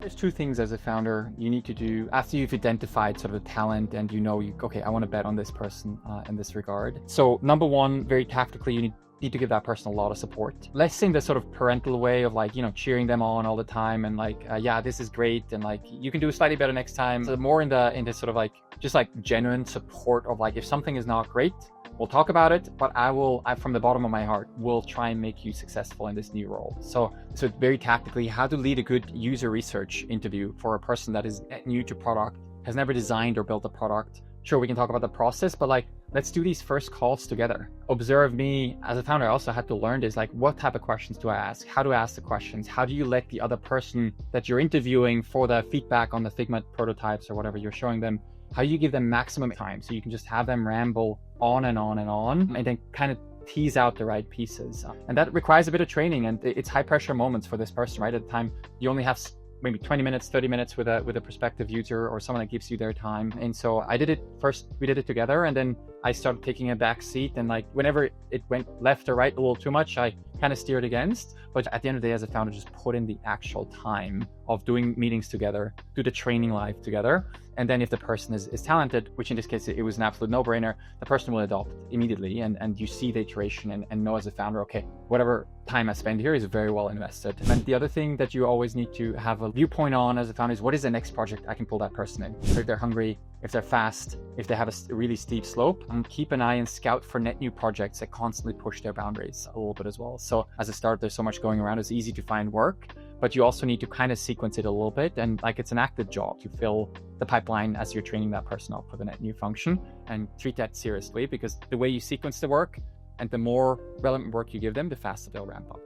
There's two things as a founder you need to do after you've identified sort of the talent and okay, I want to bet on this person in this regard. So number one, very tactically, you need to give that person a lot of support. Less in the sort of parental way of like, cheering them on all the time and like, yeah, this is great. And like, you can do slightly better next time. So more in the sort of like, just like genuine support of like, if something is not great, we'll talk about it, but I from the bottom of my heart, will try and make you successful in this new role. So very tactically, how to lead a good user research interview for a person that is new to product, has never designed or built a product. Sure, we can talk about the process, but like, let's do these first calls together. Observe me as a founder. I also had to learn this, like, what type of questions do I ask? How do I ask the questions? How do you let the other person that you're interviewing for the feedback on the Figma prototypes or whatever you're showing them, how do you give them maximum time so you can just have them ramble on and on and on, and then kind of tease out the right pieces. And that requires a bit of training, and it's high pressure moments for this person, right? At the time, you only have maybe 20 minutes, 30 minutes with a prospective user or someone that gives you their time. And so I did it first, we did it together, and then I started taking a back seat, and like whenever it went left or right a little too much, I kind of steered against. But at the end of the day, as a founder, just put in the actual time of doing meetings together, do the training live together. And then if the person is talented, which in this case, it was an absolute no-brainer, the person will adopt immediately. And you see the iteration and know as a founder, okay, whatever time I spend here is very well invested. And the other thing that you always need to have a viewpoint on as a founder is, what is the next project I can pull that person in? So if they're hungry, if they're fast, if they have a really steep slope, keep an eye and scout for net new projects that constantly push their boundaries a little bit as well. So as a startup, there's so much going around, it's easy to find work, but you also need to kind of sequence it a little bit. And like, it's an active job to fill the pipeline as you're training that person up for the net new function, and treat that seriously, because the way you sequence the work and the more relevant work you give them, the faster they'll ramp up.